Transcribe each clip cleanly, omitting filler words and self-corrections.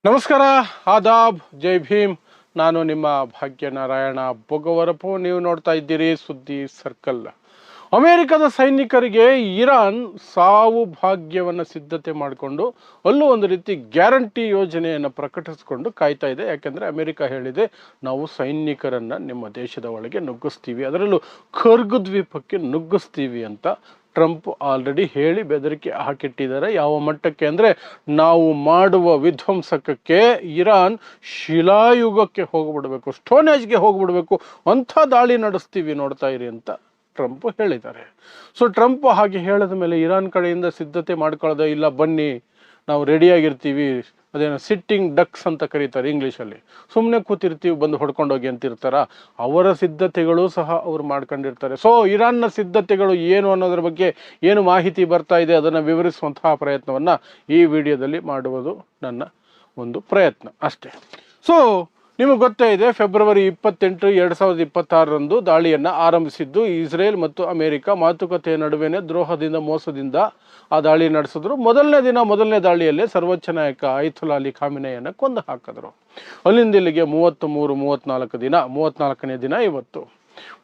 ನಮಸ್ಕಾರ, ಆದಾಬ್, ಜೈ ಭೀಮ್. ನಾನು ನಿಮ್ಮ ಭಾಗ್ಯನಾರಾಯಣ ಬೊಗವರಪು. ನೀವು ನೋಡ್ತಾ ಇದ್ದೀರಿ ಸುದ್ದಿ ಸರ್ಕಲ್. ಅಮೆರಿಕದ ಸೈನಿಕರಿಗೆ ಇರಾನ್ ಸಾವು ಭಾಗ್ಯವನ್ನು ಸಿದ್ಧತೆ ಮಾಡಿಕೊಂಡು ಅಲ್ಲೂ ಒಂದು ರೀತಿ ಗ್ಯಾರಂಟಿ ಯೋಜನೆಯನ್ನು ಪ್ರಕಟಿಸಿಕೊಂಡು ಕಾಯ್ತಾ ಇದೆ. ಯಾಕೆಂದರೆ ಅಮೆರಿಕ ಹೇಳಿದೆ, ನಾವು ಸೈನಿಕರನ್ನು ನಿಮ್ಮ ದೇಶದ ಒಳಗೆ ನುಗ್ಗಿಸ್ತೀವಿ, ಅದರಲ್ಲೂ ಖರ್ಗ್ ದ್ವೀಪಕ್ಕೆ ನುಗ್ಗಿಸ್ತೀವಿ ಅಂತ ಟ್ರಂಪ್ ಆಲ್ರೆಡಿ ಹೇಳಿ ಬೆದರಿಕೆ ಹಾಕಿಟ್ಟಿದ್ದಾರೆ. ಯಾವ ಮಟ್ಟಕ್ಕೆ ಅಂದರೆ, ನಾವು ಮಾಡುವ ವಿಧ್ವಂಸಕಕ್ಕೆ ಇರಾನ್ ಶಿಲಾಯುಗಕ್ಕೆ ಹೋಗ್ಬಿಡ್ಬೇಕು, ಸ್ಟೋನೇಜ್ಗೆ ಹೋಗ್ಬಿಡ್ಬೇಕು, ಅಂಥ ದಾಳಿ ನಡೆಸ್ತೀವಿ, ನೋಡ್ತಾ ಇರಿ ಅಂತ ಟ್ರಂಪ್ ಹೇಳಿದ್ದಾರೆ. ಸೊ ಟ್ರಂಪ್ ಹಾಗೆ ಹೇಳಿದ ಮೇಲೆ ಇರಾನ್ ಕಡೆಯಿಂದ ಸಿದ್ಧತೆ ಮಾಡ್ಕೊಳ್ಳೋದೇ ಇಲ್ಲ, ಬನ್ನಿ ನಾವು ರೆಡಿಯಾಗಿರ್ತೀವಿ, ಅದೇನೋ ಸಿಟ್ಟಿಂಗ್ ಡಕ್ಸ್ ಅಂತ ಕರೀತಾರೆ ಇಂಗ್ಲೀಷಲ್ಲಿ, ಸುಮ್ಮನೆ ಕೂತಿರ್ತೀವಿ, ಬಂದು ಹೊಡ್ಕೊಂಡೋಗಿ ಅಂತಿರ್ತಾರ. ಅವರ ಸಿದ್ಧತೆಗಳು ಸಹ ಅವ್ರು ಮಾಡ್ಕೊಂಡಿರ್ತಾರೆ. ಸೊ ಇರಾನ್ನ ಸಿದ್ಧತೆಗಳು ಏನು ಅನ್ನೋದ್ರ ಬಗ್ಗೆ ಏನು ಮಾಹಿತಿ ಬರ್ತಾ ಇದೆ ಅದನ್ನು ವಿವರಿಸುವಂತಹ ಪ್ರಯತ್ನವನ್ನು ಈ ವಿಡಿಯೋದಲ್ಲಿ ಮಾಡುವುದು ನನ್ನ ಒಂದು ಪ್ರಯತ್ನ ಅಷ್ಟೇ. ಸೊ ನಿಮಗೆ ಗೊತ್ತೇ ಇದೆ, ಫೆಬ್ರವರಿ 28, 2026 ದಾಳಿಯನ್ನು ಆರಂಭಿಸಿದ್ದು ಇಸ್ರೇಲ್ ಮತ್ತು ಅಮೆರಿಕ ಮಾತುಕತೆಯ ನಡುವೆನೇ ದ್ರೋಹದಿಂದ ಮೋಸದಿಂದ ಆ ದಾಳಿ ನಡೆಸಿದ್ರು. ಮೊದಲನೇ ದಾಳಿಯಲ್ಲೇ ಸರ್ವೋಚ್ಚ ನಾಯಕ ಆಯತುಲ್ಲಾ ಅಲಿ ಖಾಮಿನೆಯನ್ನು ಕೊಂದು ಹಾಕಿದ್ರು. ಅಲ್ಲಿಂದ ಇಲ್ಲಿಗೆ 34ನೇ ದಿನ ಇವತ್ತು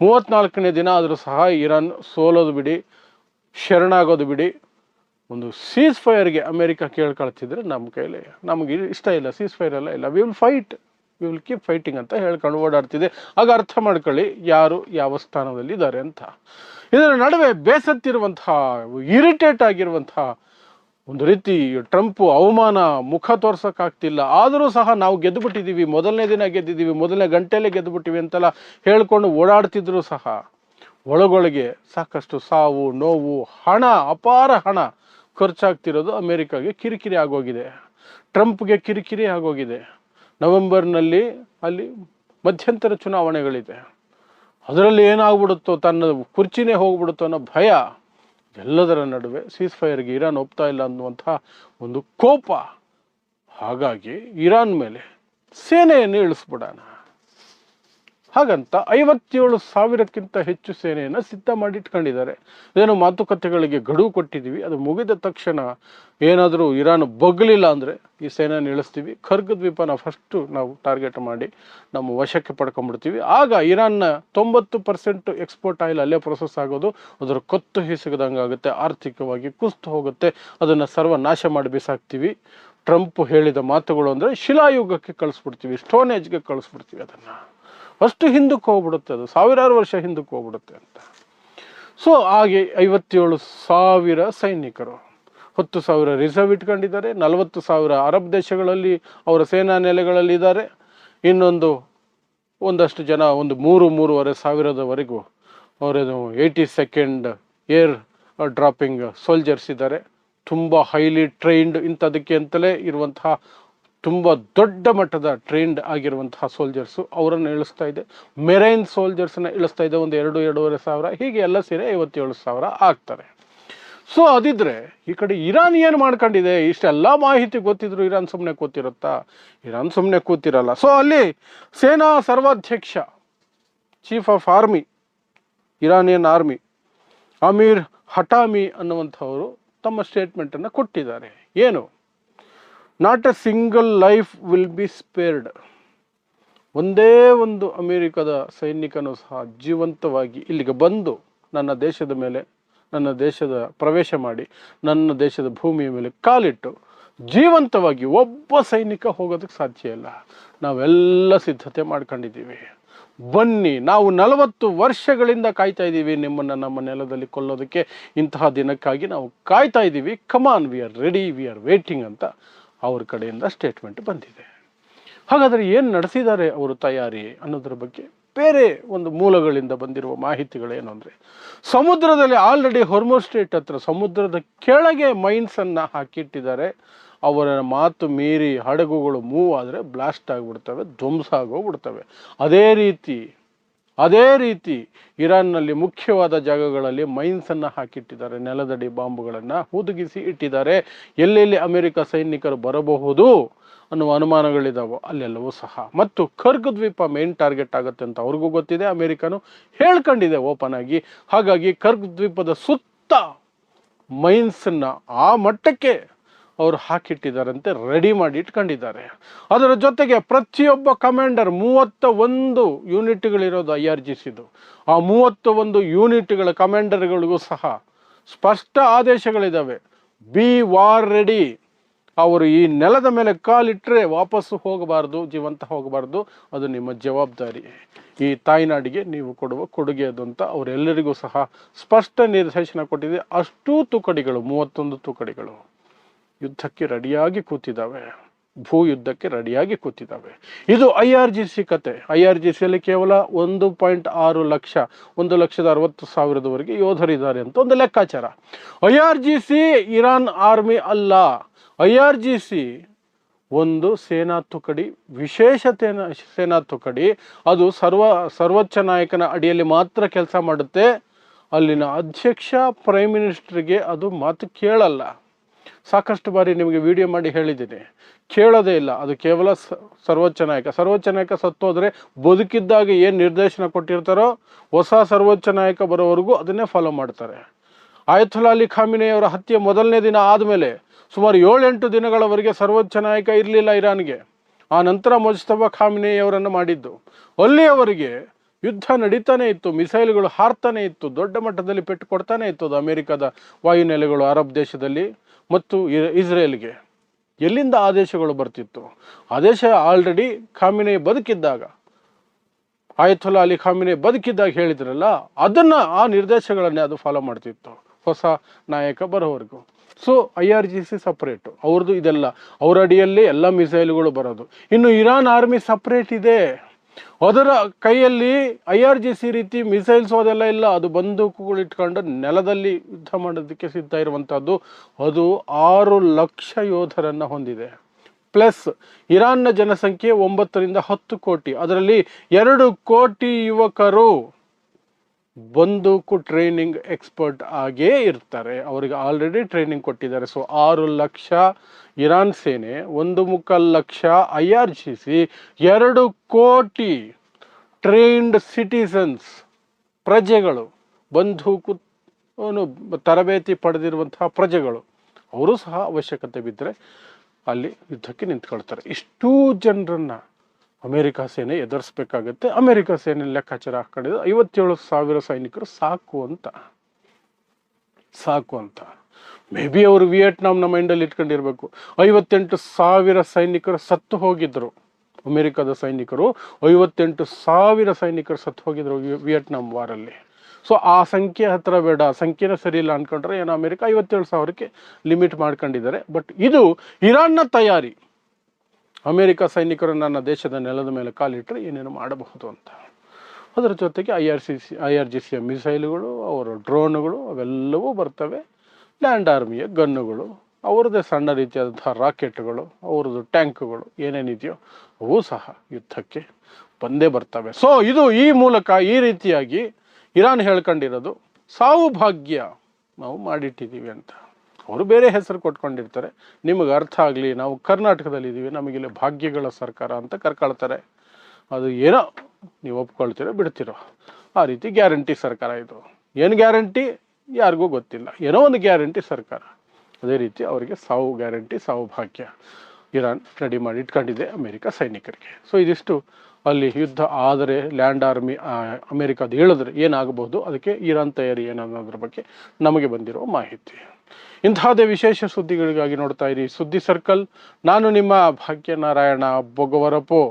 34ನೇ ದಿನ ಆದರೂ ಸಹ ಇರಾನ್ ಸೋಲೋದು ಬಿಡಿ, ಶರಣಾಗೋದು ಬಿಡಿ, ಒಂದು ಸೀಸ್ ಫೈರ್ಗೆ ಅಮೆರಿಕ ಕೇಳ್ಕೊಳ್ತಿದ್ರೆ ನಮ್ಮ ಕೈಲಿ ನಮಗೆ ಇಷ್ಟ ಇಲ್ಲ, ಸೀಸ್ ಫೈರ್ ಎಲ್ಲ ಇಲ್ಲ, ವಿ ವಿಲ್ ಕೀಪ್ ಫೈಟಿಂಗ್ ಅಂತ ಹೇಳ್ಕೊಂಡು ಓಡಾಡ್ತಿದೆ. ಆಗ ಅರ್ಥ ಮಾಡ್ಕೊಳ್ಳಿ ಯಾರು ಯಾವ ಸ್ಥಾನದಲ್ಲಿ ಇದ್ದಾರೆ ಅಂತ. ಇದರ ನಡುವೆ ಬೇಸತ್ತಿರುವಂತಹ, ಇರಿಟೇಟ್ ಆಗಿರುವಂತಹ, ಒಂದು ರೀತಿ ಟ್ರಂಪ್ ಅವಮಾನ ಮುಖ ತೋರ್ಸೋಕ್ಕಾಗ್ತಿಲ್ಲ, ಆದರೂ ಸಹ ನಾವು ಗೆದ್ದುಬಿಟ್ಟಿದ್ದೀವಿ, ಮೊದಲನೇ ದಿನ ಗೆದ್ದಿದ್ದೀವಿ, ಮೊದಲನೇ ಗಂಟೆಯಲ್ಲೇ ಗೆದ್ದುಬಿಟ್ಟಿವಿ ಅಂತೆಲ್ಲ ಹೇಳ್ಕೊಂಡು ಓಡಾಡ್ತಿದ್ರು ಸಹ ಒಳಗೊಳಗೆ ಸಾಕಷ್ಟು ಸಾವು ನೋವು, ಹಣ, ಅಪಾರ ಹಣ ಖರ್ಚಾಗ್ತಿರೋದು ಅಮೆರಿಕಾಗೆ ಕಿರಿಕಿರಿ ಆಗೋಗಿದೆ, ಟ್ರಂಪ್ಗೆ ಕಿರಿಕಿರಿ ಆಗೋಗಿದೆ. ನವೆಂಬರ್ನಲ್ಲಿ ಅಲ್ಲಿ ಮಧ್ಯಂತರ ಚುನಾವಣೆಗಳಿದೆ, ಅದರಲ್ಲಿ ಏನಾಗ್ಬಿಡುತ್ತೋ, ತನ್ನ ಕುರ್ಚಿನೇ ಹೋಗ್ಬಿಡುತ್ತೋ ಅನ್ನೋ ಭಯ. ಎಲ್ಲದರ ನಡುವೆ ಸೀಸ್ ಫೈರ್ಗೆ ಇರಾನ್ ಒಪ್ತಾ ಇಲ್ಲ ಅನ್ನುವಂಥ ಒಂದು ಕೋಪ. ಹಾಗಾಗಿ ಇರಾನ್ ಮೇಲೆ ಸೇನೆಯನ್ನು ಇಳಿಸ್ಬಿಡೋಣ ಹಾಗಂತ 57,000ಕ್ಕಿಂತ ಹೆಚ್ಚು ಸೇನೆಯನ್ನು ಸಿದ್ಧ ಮಾಡಿಟ್ಕೊಂಡಿದ್ದಾರೆ. ಇದೇನು ಮಾತುಕತೆಗಳಿಗೆ ಗಡುವು ಕೊಟ್ಟಿದ್ದೀವಿ, ಅದು ಮುಗಿದ ತಕ್ಷಣ ಏನಾದರೂ ಇರಾನ್ ಬಗ್ಲಿಲ್ಲ ಅಂದರೆ ಈ ಸೇನೆಯನ್ನು ಇಳಿಸ್ತೀವಿ, ಖರ್ಗ್ ದ್ವೀಪನ ಫಸ್ಟು ನಾವು ಟಾರ್ಗೆಟ್ ಮಾಡಿ ನಮ್ಮ ವಶಕ್ಕೆ ಪಡ್ಕೊಂಡ್ಬಿಡ್ತೀವಿ. ಆಗ ಇರಾನ್ನ 90% ಎಕ್ಸ್ಪೋರ್ಟ್ ಆಯಿಲ್ ಅಲ್ಲೇ ಪ್ರೊಸೆಸ್ ಆಗೋದು, ಅದರ ಕೊತ್ತು ಹಿಸುಗದಂಗೆ ಆಗುತ್ತೆ, ಆರ್ಥಿಕವಾಗಿ ಕುಸ್ತು ಹೋಗುತ್ತೆ, ಅದನ್ನು ಸರ್ವನಾಶ ಮಾಡಿ ಬಿಸಾಕ್ತೀವಿ. ಟ್ರಂಪ್ ಹೇಳಿದ ಮಾತುಗಳು ಅಂದರೆ ಶಿಲಾಯುಗಕ್ಕೆ ಕಳಿಸ್ಬಿಡ್ತೀವಿ, ಸ್ಟೋನೇಜ್ಗೆ ಕಳಿಸ್ಬಿಡ್ತೀವಿ, ಅದನ್ನು ಅಷ್ಟು ಹಿಂದಕ್ಕೆ ಹೋಗ್ಬಿಡುತ್ತೆ, ಅದು ಸಾವಿರಾರು ವರ್ಷ ಹಿಂದಕ್ಕೆ ಹೋಗ್ಬಿಡುತ್ತೆ ಅಂತ. ಸೊ ಹಾಗೆ 57,000 ಸೈನಿಕರು, 10,000 ರಿಸರ್ವ್ ಇಟ್ಕೊಂಡಿದ್ದಾರೆ, 40,000 ಅರಬ್ ದೇಶಗಳಲ್ಲಿ ಅವರ ಸೇನಾ ನೆಲೆಗಳಲ್ಲಿದ್ದಾರೆ, ಒಂದಷ್ಟು ಜನ ಒಂದು 3,500 ಅವರದು 82nd ಏರ್ ಡ್ರಾಪಿಂಗ್ ಸೋಲ್ಜರ್ಸ್ ಇದ್ದಾರೆ. ತುಂಬ ಹೈಲಿ ಟ್ರೈನ್ಡ್, ಇಂಥದಕ್ಕೆ ಅಂತಲೇ ಇರುವಂತಹ ತುಂಬ ದೊಡ್ಡ ಮಟ್ಟದ ಟ್ರೈನ್ಡ್ ಆಗಿರುವಂತಹ ಸೋಲ್ಜರ್ಸು, ಅವರನ್ನು ಇಳಿಸ್ತಾ ಇದೆ. ಮೆರೈನ್ ಸೋಲ್ಜರ್ಸನ್ನು ಇಳಿಸ್ತಾ ಇದೆ, ಒಂದು 2,500 ಹೀಗೆ ಎಲ್ಲ ಸೇರಿ 57,000 ಆಗ್ತಾರೆ. ಸೊ ಅದಿದ್ರೆ ಈ ಕಡೆ ಇರಾನ್ ಏನು ಮಾಡ್ಕೊಂಡಿದೆ, ಇಷ್ಟೆಲ್ಲ ಮಾಹಿತಿ ಗೊತ್ತಿದ್ರು ಇರಾನ್ ಸುಮ್ಮನೆ ಕೂತಿರುತ್ತಾ? ಇರಾನ್ ಸುಮ್ಮನೆ ಕೂತಿರಲ್ಲ. ಸೊ ಅಲ್ಲಿ ಸೇನಾ ಸರ್ವಾಧ್ಯಕ್ಷ, chief of army, Iranian army Amir Hatami ಅನ್ನುವಂಥವರು ತಮ್ಮ ಸ್ಟೇಟ್ಮೆಂಟನ್ನು ಕೊಟ್ಟಿದ್ದಾರೆ. ಏನು? Not a single life will be spared. ಒಂದೇ ಒಂದು ಅಮೆರಿಕದ ಸೈನಿಕನು ಸಹ ಜೀವಂತವಾಗಿ ಇಲ್ಲಿಗೆ ಬಂದು ನನ್ನ ದೇಶದ ಮೇಲೆ, ನನ್ನ ದೇಶದ ಪ್ರವೇಶ ಮಾಡಿ, ನನ್ನ ದೇಶದ ಭೂಮಿಯ ಮೇಲೆ ಕಾಲಿಟ್ಟು ಜೀವಂತವಾಗಿ ಒಬ್ಬ ಸೈನಿಕ ಹೋಗೋದಕ್ಕೆ ಸಾಧ್ಯ ಇಲ್ಲ. ನಾವೆಲ್ಲ ಸಿದ್ಧತೆ ಮಾಡ್ಕೊಂಡಿದ್ದೀವಿ, ಬನ್ನಿ, ನಾವು 40 ವರ್ಷಗಳಿಂದ ಕಾಯ್ತಾ ಇದ್ದೀವಿ ನಿಮ್ಮನ್ನು ನಮ್ಮ ನೆಲದಲ್ಲಿ ಕೊಲ್ಲೋದಕ್ಕೆ, ಇಂತಹ ದಿನಕ್ಕಾಗಿ ನಾವು ಕಾಯ್ತಾ ಇದ್ದೀವಿ, come on, we are ready, we are waiting ಅಂತ ಅವ್ರ ಕಡೆಯಿಂದ ಸ್ಟೇಟ್ಮೆಂಟ್ ಬಂದಿದೆ. ಹಾಗಾದರೆ ಏನು ನಡೆಸಿದ್ದಾರೆ ಅವರು ತಯಾರಿ ಅನ್ನೋದ್ರ ಬಗ್ಗೆ ಬೇರೆ ಒಂದು ಮೂಲಗಳಿಂದ ಬಂದಿರುವ ಮಾಹಿತಿಗಳೇನು ಅಂದರೆ, ಸಮುದ್ರದಲ್ಲಿ ಆಲ್ರೆಡಿ ಹೊರ್ಮುಜ್ ಸ್ಟ್ರೇಟ್ ಹತ್ರ ಸಮುದ್ರದ ಕೆಳಗೆ ಮೈನ್ಸನ್ನು ಹಾಕಿಟ್ಟಿದ್ದಾರೆ. ಅವರ ಮಾತು ಮೀರಿ ಹಡಗುಗಳು ಮೂವ್ ಆದರೆ ಬ್ಲಾಸ್ಟ್ ಆಗಿಬಿಡ್ತವೆ, ಧ್ವಂಸ ಆಗೋಗ್ಬಿಡ್ತವೆ. ಅದೇ ರೀತಿ ಇರಾನ್ನಲ್ಲಿ ಮುಖ್ಯವಾದ ಜಾಗಗಳಲ್ಲಿ ಮೈನ್ಸನ್ನು ಹಾಕಿಟ್ಟಿದ್ದಾರೆ, ನೆಲದಡಿ ಬಾಂಬುಗಳನ್ನು ಹುದುಗಿಸಿ ಇಟ್ಟಿದ್ದಾರೆ. ಎಲ್ಲೆಲ್ಲಿ ಅಮೆರಿಕ ಸೈನಿಕರು ಬರಬಹುದು ಅನ್ನುವ ಅನುಮಾನಗಳಿದ್ದಾವೋ ಅಲ್ಲೆಲ್ಲವೂ ಸಹ. ಮತ್ತು ಖರ್ಗ್ ದ್ವೀಪ ಮೇನ್ ಟಾರ್ಗೆಟ್ ಆಗುತ್ತೆ ಅಂತ ಅವ್ರಿಗೂ ಗೊತ್ತಿದೆ, ಅಮೆರಿಕನು ಹೇಳ್ಕೊಂಡಿದೆ ಓಪನ್ ಆಗಿ. ಹಾಗಾಗಿ ಖರ್ಗ್ ದ್ವೀಪದ ಸುತ್ತ ಮೈನ್ಸನ್ನು ಆ ಮಟ್ಟಕ್ಕೆ ಅವರು ಹಾಕಿಟ್ಟಿದ್ದಾರಂತೆ, ರೆಡಿ ಮಾಡಿ ಇಟ್ಕೊಂಡಿದ್ದಾರೆ. ಅದರ ಜೊತೆಗೆ ಪ್ರತಿಯೊಬ್ಬ ಕಮಾಂಡರ್ 31 ಯೂನಿಟ್ಗಳಿರೋದು IRGCದು. ಆ 31 ಯೂನಿಟ್ಗಳ ಕಮಾಂಡರ್ಗಳಿಗೂ ಸಹ ಸ್ಪಷ್ಟ ಆದೇಶಗಳಿದ್ದಾವೆ. B war ready. ಅವರು ಈ ನೆಲದ ಮೇಲೆ ಕಾಲಿಟ್ಟರೆ ವಾಪಸ್ಸು ಹೋಗಬಾರ್ದು, ಜೀವಂತ ಹೋಗಬಾರ್ದು. ಅದು ನಿಮ್ಮ ಜವಾಬ್ದಾರಿ. ಈ ತಾಯ್ನಾಡಿಗೆ ನೀವು ಕೊಡುವ ಕೊಡುಗೆ ಅದು ಅಂತ ಅವರೆಲ್ಲರಿಗೂ ಸಹ ಸ್ಪಷ್ಟ ನಿರ್ದೇಶನ ಕೊಟ್ಟಿದೆ. ಅಷ್ಟೂ ತುಕಡಿಗಳು, 31 ತುಕಡಿಗಳು ಯುದ್ಧಕ್ಕೆ ರೆಡಿಯಾಗಿ ಕೂತಿದ್ದಾವೆ, ಭೂ ಯುದ್ಧಕ್ಕೆ ರೆಡಿಯಾಗಿ ಕೂತಿದ್ದಾವೆ. ಇದು IRGC ಕತೆ. IRGCಯಲ್ಲಿ ಕೇವಲ 1.6 ಲಕ್ಷ, 1,60,000 ಯೋಧರಿದ್ದಾರೆ ಅಂತ ಒಂದು ಲೆಕ್ಕಾಚಾರ. IRGC ಇರಾನ್ ಆರ್ಮಿ ಅಲ್ಲ. IRGC ಒಂದು ಸೇನಾ ತುಕಡಿ, ವಿಶೇಷ ಸೇನಾ ತುಕಡಿ. ಅದು ಸರ್ವೋಚ್ಚ ನಾಯಕನ ಅಡಿಯಲ್ಲಿ ಮಾತ್ರ ಕೆಲಸ ಮಾಡುತ್ತೆ. ಅಲ್ಲಿನ ಅಧ್ಯಕ್ಷ, ಪ್ರೈಮ್ ಮಿನಿಸ್ಟರ್ಗೆ ಅದು ಮಾತು ಕೇಳಲ್ಲ. ಸಾಕಷ್ಟು ಬಾರಿ ನಿಮಗೆ ವಿಡಿಯೋ ಮಾಡಿ ಹೇಳಿದ್ದೀನಿ, ಕೇಳೋದೇ ಇಲ್ಲ. ಅದು ಕೇವಲ ಸರ್ವೋಚ್ಚ ನಾಯಕ ಸತ್ತೋದ್ರೆ ಬದುಕಿದ್ದಾಗ ಏನು ನಿರ್ದೇಶನ ಕೊಟ್ಟಿರ್ತಾರೋ ಹೊಸ ಸರ್ವೋಚ್ಚ ನಾಯಕ ಬರೋವರೆಗೂ ಅದನ್ನೇ ಫಾಲೋ ಮಾಡ್ತಾರೆ. ಆಯತುಲ್ಲಾ ಅಲಿ ಖಾಮಿನಿ ಅವರ ಹತ್ಯೆ ಮೊದಲನೇ ದಿನ ಆದಮೇಲೆ ಸುಮಾರು 7-8 ದಿನಗಳವರೆಗೆ ಸರ್ವೋಚ್ಚ ನಾಯಕ ಇರಲಿಲ್ಲ ಇರಾನ್ಗೆ. ಆ ನಂತರ ಮುಜ್ತಬಾ ಖಾಮಿನಿ ಅವರನ್ನು ಮಾಡಿದ್ದು. ಅಲ್ಲಿಯವರೆಗೆ ಯುದ್ಧ ನಡೀತಾನೆ ಇತ್ತು, ಮಿಸೈಲ್ಗಳು ಹಾರ್ತಾನೆ ಇತ್ತು, ದೊಡ್ಡ ಮಟ್ಟದಲ್ಲಿ ಪೆಟ್ಟು ಕೊಡ್ತಾನೆ ಇತ್ತು ಅದು ಅಮೆರಿಕದ ವಾಯುನೆಲೆಗಳು ಅರಬ್ ದೇಶದಲ್ಲಿ ಮತ್ತು ಇಸ್ರೇಲ್ಗೆ. ಎಲ್ಲಿಂದ ಆದೇಶಗಳು ಬರ್ತಿತ್ತು? ಆದೇಶ ಆಲ್ರೆಡಿ ಖಾಮಿನಿ ಬದುಕಿದ್ದಾಗ, ಆಯತುಲ್ಲಾ ಅಲಿ ಖಾಮಿನಿ ಬದುಕಿದ್ದಾಗ ಹೇಳಿದ್ರಲ್ಲ, ಆ ನಿರ್ದೇಶಗಳನ್ನೇ ಅದು ಫಾಲೋ ಮಾಡ್ತಿತ್ತು ಹೊಸ ನಾಯಕ ಬರೋವರೆಗೂ. ಸೊ IRGC ಸಪ್ರೇಟು, ಅವ್ರದ್ದು ಇದೆಲ್ಲ ಅವರ ಅಡಿಯಲ್ಲಿ ಎಲ್ಲ ಮಿಸೈಲ್ಗಳು ಬರೋದು. ಇನ್ನು ಇರಾನ್ ಆರ್ಮಿ ಸಪ್ರೇಟ್ ಇದೆ. ಅದರ ಕೈಯಲ್ಲಿ IRGC ರೀತಿ ಮಿಸೈಲ್ಸ್ ಅದೆಲ್ಲ ಇಲ್ಲ. ಅದು ಬಂದೂಕುಗಳು ಇಟ್ಕೊಂಡು ನೆಲದಲ್ಲಿ ಯುದ್ಧ ಮಾಡೋದಕ್ಕೆ ಸಿದ್ಧ ಇರುವಂಥದ್ದು. ಅದು 6 ಲಕ್ಷ ಯೋಧರನ್ನು ಹೊಂದಿದೆ. ಪ್ಲಸ್ ಇರಾನ್ನ ಜನಸಂಖ್ಯೆ 9 ರಿಂದ 10 ಕೋಟಿ. ಅದರಲ್ಲಿ 2 ಕೋಟಿ ಯುವಕರು ಬಂದೂಕು ಟ್ರೈನಿಂಗ್ ಎಕ್ಸ್ಪರ್ಟ್ ಆಗೇ ಇರ್ತಾರೆ. ಅವರಿಗೆ ಆಲ್ರೆಡಿ ಟ್ರೈನಿಂಗ್ ಕೊಟ್ಟಿದ್ದಾರೆ. ಸೊ 6 ಲಕ್ಷ ಇರಾನ್ ಸೇನೆ, 1.25 ಲಕ್ಷ IRGC, 2 ಕೋಟಿ ಟ್ರೈನ್ಡ್ ಸಿಟಿಸನ್ಸ್, ಪ್ರಜೆಗಳು, ಬಂದೂಕು ತರಬೇತಿ ಪಡೆದಿರುವಂತಹ ಪ್ರಜೆಗಳು, ಅವರು ಸಹ ಅವಶ್ಯಕತೆ ಬಿದ್ದರೆ ಅಲ್ಲಿ ಯುದ್ಧಕ್ಕೆ ನಿಂತ್ಕೊಳ್ತಾರೆ. ಇಷ್ಟೂ ಜನರನ್ನು ಅಮೇರಿಕಾ ಸೇನೆ ಎದುರಿಸ್ಬೇಕಾಗತ್ತೆ. ಅಮೇರಿಕಾ ಸೇನೆ ಲೆಕ್ಕಾಚಾರ ಹಾಕೊಂಡಿದ್ದು 57,000 ಸೈನಿಕರು ಸಾಕು ಅಂತ. ಮೇ ಬಿ ಅವರು ವಿಯೆಟ್ನಾಂನ ಮೈಂಡಲ್ಲಿ ಇಟ್ಕೊಂಡಿರ್ಬೇಕು. 58,000 ಸೈನಿಕರು ಸತ್ತು ಹೋಗಿದ್ರು. ಅಮೇರಿಕಾದ ಸೈನಿಕರು 58,000 ಸೈನಿಕರು ಸತ್ತು ಹೋಗಿದ್ರು ವಿಯೆಟ್ನಾಂ ವಾರಲ್ಲಿ. ಸೊ ಆ ಸಂಖ್ಯೆ ಹತ್ರ ಬೇಡ, ಸಂಖ್ಯೆನೇ ಸರಿ ಇಲ್ಲ ಅಂದ್ಕೊಂಡ್ರೆ ಏನೋ ಅಮೇರಿಕಾ 57,000ಕ್ಕೆ ಲಿಮಿಟ್ ಮಾಡ್ಕೊಂಡಿದ್ದಾರೆ. ಬಟ್ ಇದು ಇರಾನ್ನ ತಯಾರಿ. ಅಮೇರಿಕಾ ಸೈನಿಕರು ನನ್ನ ದೇಶದ ನೆಲದ ಮೇಲೆ ಕಾಲಿಟ್ಟರೆ ಏನೇನು ಮಾಡಬಹುದು ಅಂತ. ಅದರ ಜೊತೆಗೆ IRGCಯ ಮಿಸೈಲ್ಗಳು, ಅವರ ಡ್ರೋನ್ಗಳು ಅವೆಲ್ಲವೂ ಬರ್ತವೆ. ಲ್ಯಾಂಡ್ ಆರ್ಮಿಯ ಗನ್ನುಗಳು, ಅವರದ್ದೇ ಸಣ್ಣ ರೀತಿಯಾದಂತಹ ರಾಕೆಟ್ಗಳು, ಅವರದ್ದು ಟ್ಯಾಂಕ್ಗಳು ಏನೇನಿದೆಯೋ ಅವು ಸಹ ಯುದ್ಧಕ್ಕೆ ಬಂದೇ ಬರ್ತವೆ. ಸೊ ಇದು ಈ ಮೂಲಕ ಈ ರೀತಿಯಾಗಿ ಇರಾನ್ ಹೇಳ್ಕೊಂಡಿರೋದು ಸಾವು ಭಾಗ್ಯ ನಾವು ಮಾಡಿಟ್ಟಿದ್ದೀವಿ ಅಂತ. ಅವರು ಬೇರೆ ಹೆಸರು ಕೊಟ್ಕೊಂಡಿರ್ತಾರೆ. ನಿಮಗೆ ಅರ್ಥ ಆಗಲಿ, ನಾವು ಕರ್ನಾಟಕದಲ್ಲಿದ್ದೀವಿ, ನಮಗಿಲ್ಲಿ ಭಾಗ್ಯಗಳ ಸರ್ಕಾರ ಅಂತ ಕರ್ಕೊಳ್ತಾರೆ. ಅದು ಏನೋ ನೀವು ಒಪ್ಕೊಳ್ತೀರೋ ಬಿಡ್ತಿರೋ, ಆ ರೀತಿ ಗ್ಯಾರಂಟಿ ಸರ್ಕಾರ ಇದು. ಏನು ಗ್ಯಾರಂಟಿ ಯಾರಿಗೂ ಗೊತ್ತಿಲ್ಲ, ಏನೋ ಒಂದು ಗ್ಯಾರಂಟಿ ಸರ್ಕಾರ. ಅದೇ ರೀತಿ ಅವರಿಗೆ ಸಾವು ಗ್ಯಾರಂಟಿ, ಸಾವು ಭಾಗ್ಯ ಇರಾನ್ ರೆಡಿ ಮಾಡಿ ಇಟ್ಕೊಂಡಿದೆ ಅಮೇರಿಕಾ ಸೈನಿಕರಿಗೆ. ಸೊ ಇದಿಷ್ಟು ಅಲ್ಲಿ ಯುದ್ಧ ಆದರೆ ಲ್ಯಾಂಡ್ ಆರ್ಮಿ ಅಮೇರಿಕಾದ ಹೇಳಿದ್ರೆ ಏನಾಗಬಹುದು, ಅದಕ್ಕೆ ಇರಾನ್ ತಯಾರಿ ಏನನ್ನೋದ್ರ ಬಗ್ಗೆ ನಮಗೆ ಬಂದಿರೋ ಮಾಹಿತಿ. ಇಂತಹದೇ ವಿಶೇಷ ಸುದ್ದಿಗಳಿಗಾಗಿ ನೋಡ್ತಾ ಇರಿ ಸುದ್ದಿ ಸರ್ಕಲ್. ನಾನು ನಿಮ್ಮ ಭಾಗ್ಯನಾರಾಯಣ ಬೊಗವರಪೋ.